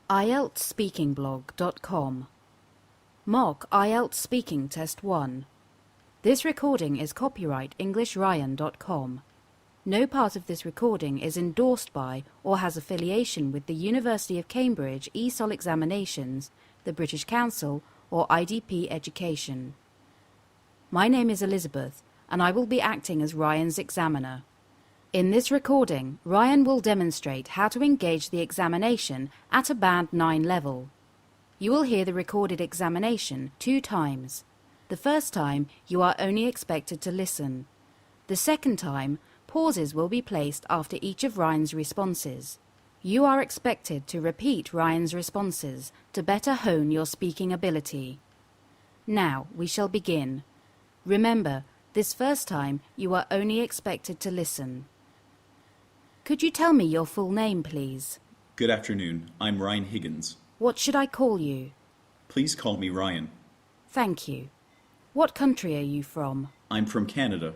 IELTSSpeakingblog.com. Mock IELTS Speaking Test 1. This recording is copyright EnglishRyan.com. No part of this recording is endorsed by or has affiliation with the University of Cambridge ESOL examinations, the British Council, or IDP Education. My name is Elizabeth, and I will be acting as Ryan's examiner. In this recording, Ryan will demonstrate how to engage the examination at a Band 9 level. You will hear the recorded examination 2 times. The first time, you are only expected to listen. The second time, pauses will be placed after each of Ryan's responses. You are expected to repeat Ryan's responses to better hone your speaking ability. Now, we shall begin. Remember, this first time, you are only expected to listen. Could you tell me your full name, please? Good afternoon. I'm Ryan Higgins. What should I call you? Please call me Ryan. Thank you. What country are you from? I'm from Canada.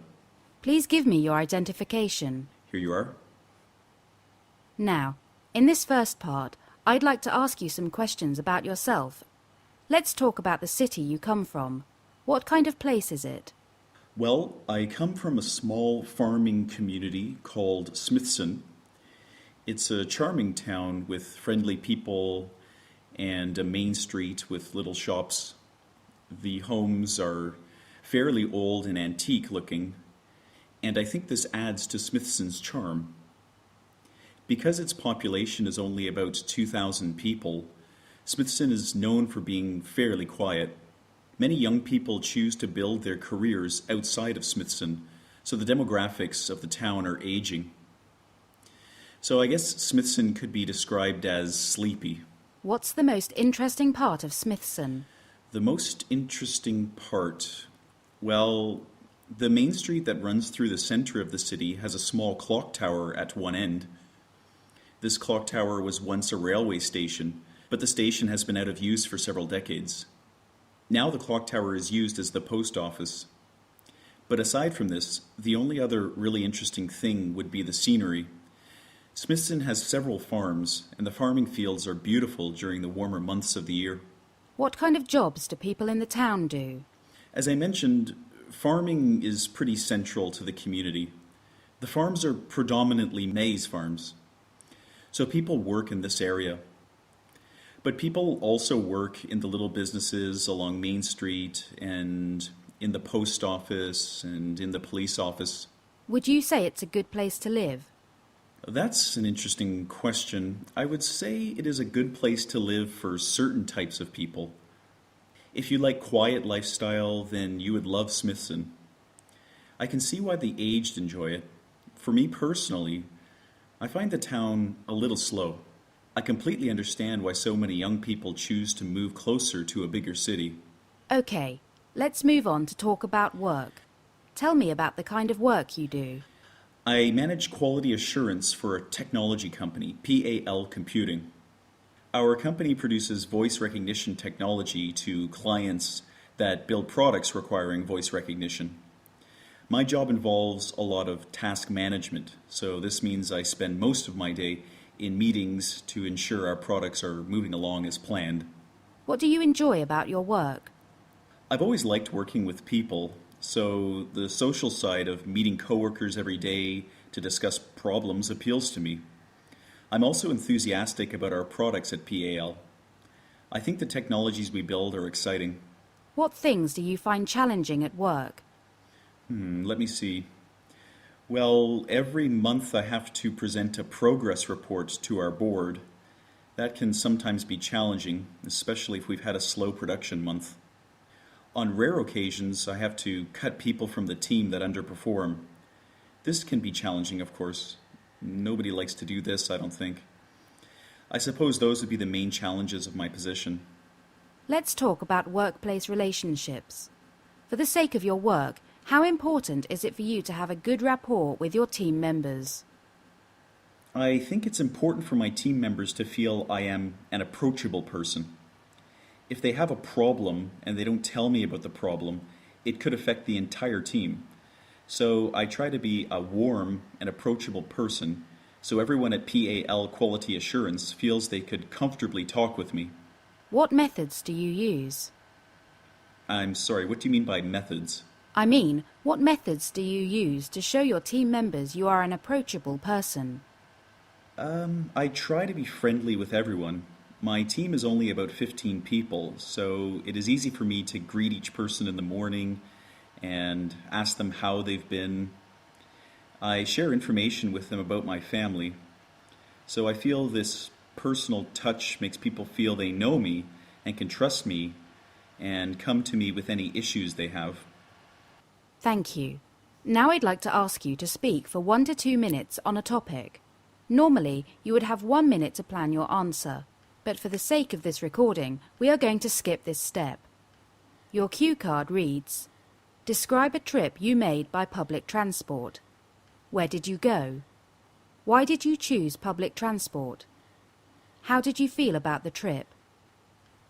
Please give me your identification. Here you are. Now, in this first part, I'd like to ask you some questions about yourself. Let's talk about the city you come from. What kind of place is it? Well, I come from a small farming community called Smithson. It's a charming town with friendly people and a main street with little shops. The homes are fairly old and antique looking, and I think this adds to Smithson's charm. Because its population is only about 2,000 people, Smithson is known for being fairly quiet. Many young people choose to build their careers outside of Smithson, so the demographics of the town are aging. So I guess Smithson could be described as sleepy. What's the most interesting part of Smithson? The most interesting part, well, the main street that runs through the center of the city has a small clock tower at one end. This clock tower was once a railway station, but the station has been out of use for several decades. Now the clock tower is used as the post office. But aside from this, the only other really interesting thing would be the scenery. Smithson has several farms, and the farming fields are beautiful during the warmer months of the year. What kind of jobs do people in the town do? As I mentioned, farming is pretty central to the community. The farms are predominantly maize farms, so people work in this area. But people also work in the little businesses along Main Street and in the post office and in the police office. Would you say it's a good place to live? That's an interesting question. I would say it is a good place to live for certain types of people. If you like quiet lifestyle, then you would love Smithson. I can see why the aged enjoy it. For me personally, I find the town a little slow. I completely understand why so many young people choose to move closer to a bigger city. Okay, let's move on to talk about work. Tell me about the kind of work you do. I manage quality assurance for a technology company, PAL Computing. Our company produces voice recognition technology to clients that build products requiring voice recognition. My job involves a lot of task management, so this means I spend most of my day in meetings to ensure our products are moving along as planned. What do you enjoy about your work? I've always liked working with people, so the social side of meeting coworkers every day to discuss problems appeals to me. I'm also enthusiastic about our products at PAL. I think the technologies we build are exciting. What things do you find challenging at work? Let me see. Well, every month I have to present a progress report to our board. That can sometimes be challenging, especially if we've had a slow production month. On rare occasions, I have to cut people from the team that underperform. This can be challenging, of course. Nobody likes to do this, I don't think. I suppose those would be the main challenges of my position. Let's talk about workplace relationships. For the sake of your work, how important is it for you to have a good rapport with your team members? I think it's important for my team members to feel I am an approachable person. If they have a problem and they don't tell me about the problem, it could affect the entire team. So I try to be a warm and approachable person so everyone at PAL Quality Assurance feels they could comfortably talk with me. What methods do you use? I'm sorry, what do you mean by methods? I mean, what methods do you use to show your team members you are an approachable person? I try to be friendly with everyone. My team is only about 15 people, so it is easy for me to greet each person in the morning and ask them how they've been. I share information with them about my family, so I feel this personal touch makes people feel they know me and can trust me and come to me with any issues they have. Thank you. Now I'd like to ask you to speak for 1 to 2 minutes on a topic. Normally, you would have 1 minute to plan your answer, but for the sake of this recording, we are going to skip this step. Your cue card reads, "Describe a trip you made by public transport. Where did you go? Why did you choose public transport? How did you feel about the trip?"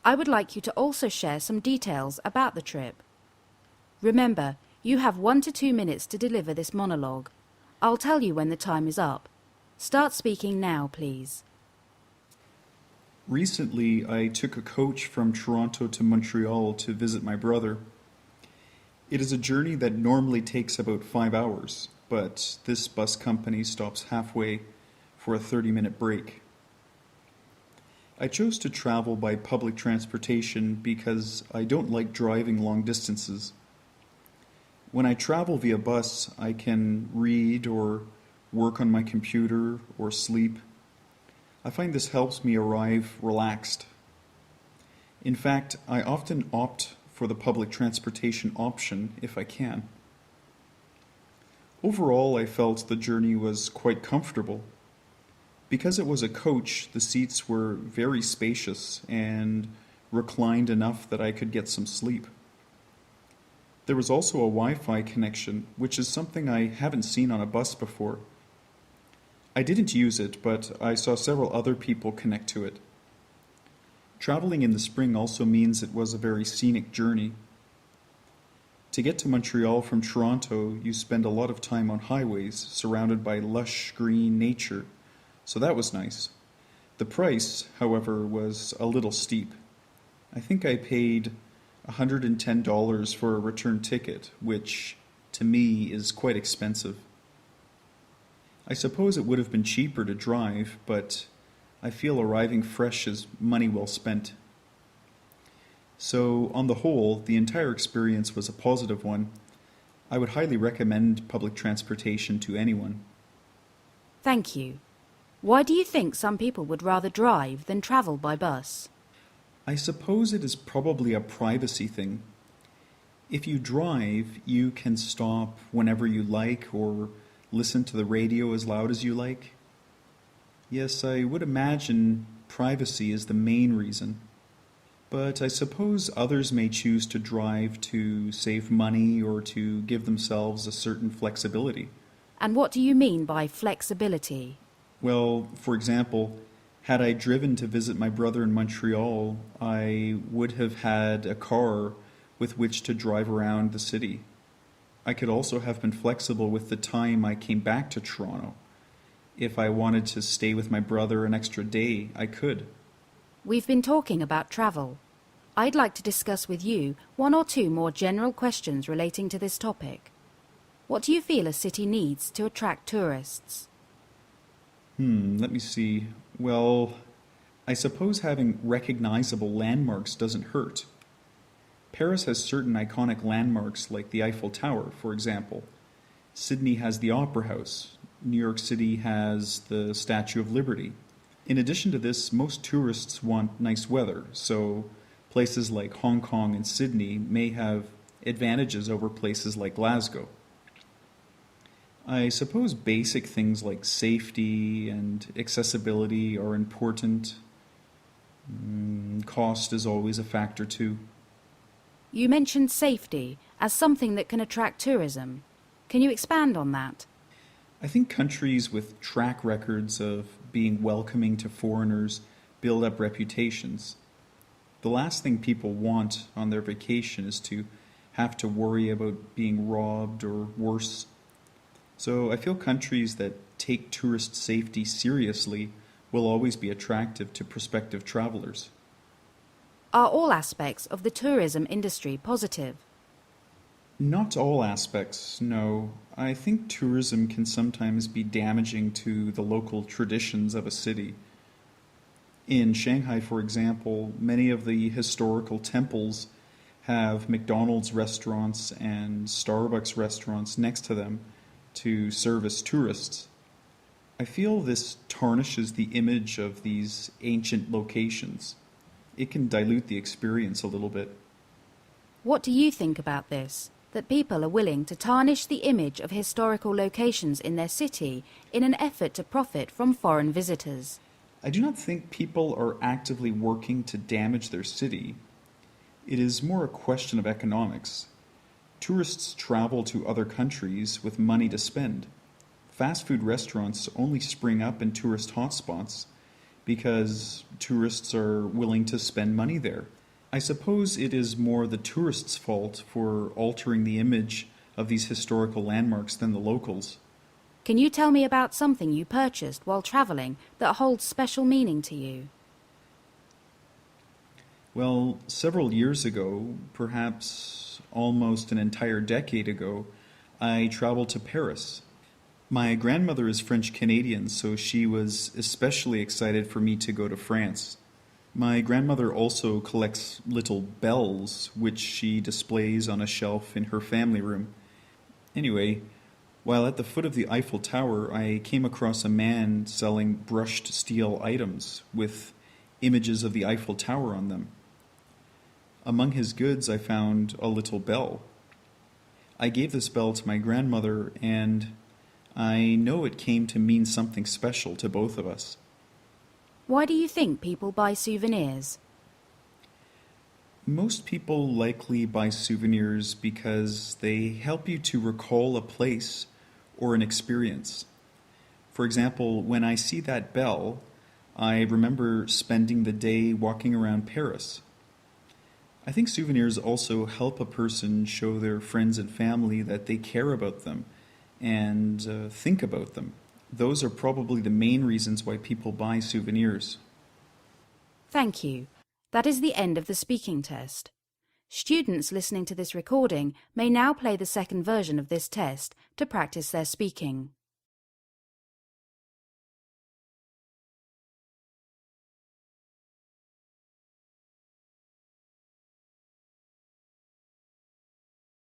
I would like you to also share some details about the trip. Remember, you have 1 to 2 minutes to deliver this monologue. I'll tell you when the time is up. Start speaking now, please. Recently, I took a coach from Toronto to Montreal to visit my brother. It is a journey that normally takes about 5 hours, but this bus company stops halfway for a 30-minute break. I chose to travel by public transportation because I don't like driving long distances. When I travel via bus, I can read or work on my computer or sleep. I find this helps me arrive relaxed. In fact, I often opt for the public transportation option if I can. Overall, I felt the journey was quite comfortable. Because it was a coach, the seats were very spacious and reclined enough that I could get some sleep. There was also a Wi-Fi connection, which is something I haven't seen on a bus before. I didn't use it, but I saw several other people connect to it. Traveling in the spring also means it was a very scenic journey. To get to Montreal from Toronto, you spend a lot of time on highways surrounded by lush green nature, so that was nice. The price, however, was a little steep. I think I paid $110 for a return ticket, which to me is quite expensive. I suppose it would have been cheaper to drive, but I feel arriving fresh is money well spent. So, on the whole, the entire experience was a positive one. I would highly recommend public transportation to anyone. Thank you. Why do you think some people would rather drive than travel by bus? I suppose it is probably a privacy thing. If you drive, you can stop whenever you like or listen to the radio as loud as you like. Yes, I would imagine privacy is the main reason. But I suppose others may choose to drive to save money or to give themselves a certain flexibility. And what do you mean by flexibility? Well, for example, had I driven to visit my brother in Montreal, I would have had a car with which to drive around the city. I could also have been flexible with the time I came back to Toronto. If I wanted to stay with my brother an extra day, I could. We've been talking about travel. I'd like to discuss with you 1 or 2 more general questions relating to this topic. What do you feel a city needs to attract tourists? Let me see. Well, I suppose having recognizable landmarks doesn't hurt. Paris has certain iconic landmarks like the Eiffel Tower, for example. Sydney has the Opera House. New York City has the Statue of Liberty. In addition to this, most tourists want nice weather, so places like Hong Kong and Sydney may have advantages over places like Glasgow. I suppose basic things like safety and accessibility are important. Cost is always a factor too. You mentioned safety as something that can attract tourism. Can you expand on that? I think countries with track records of being welcoming to foreigners build up reputations. The last thing people want on their vacation is to have to worry about being robbed or worse. So I feel countries that take tourist safety seriously will always be attractive to prospective travelers. Are all aspects of the tourism industry positive? Not all aspects, no. I think tourism can sometimes be damaging to the local traditions of a city. In Shanghai, for example, many of the historical temples have McDonald's restaurants and Starbucks restaurants next to them to service tourists. I feel this tarnishes the image of these ancient locations. It can dilute the experience a little bit. What do you think about this? That people are willing to tarnish the image of historical locations in their city in an effort to profit from foreign visitors? I do not think people are actively working to damage their city. It is more a question of economics. Tourists travel to other countries with money to spend. Fast food restaurants only spring up in tourist hotspots because tourists are willing to spend money there. I suppose it is more the tourists' fault for altering the image of these historical landmarks than the locals. Can you tell me about something you purchased while travelling that holds special meaning to you? Well, several years ago, perhaps almost an entire decade ago, I traveled to Paris. My grandmother is French-Canadian, so she was especially excited for me to go to France. My grandmother also collects little bells, which she displays on a shelf in her family room. Anyway, while at the foot of the Eiffel Tower, I came across a man selling brushed steel items with images of the Eiffel Tower on them. Among his goods, I found a little bell. I gave this bell to my grandmother, and I know it came to mean something special to both of us. Why do you think people buy souvenirs? Most people likely buy souvenirs because they help you to recall a place or an experience. For example, when I see that bell, I remember spending the day walking around Paris. I think souvenirs also help a person show their friends and family that they care about them and think about them. Those are probably the main reasons why people buy souvenirs. Thank you. That is the end of the speaking test. Students listening to this recording may now play the second version of this test to practice their speaking.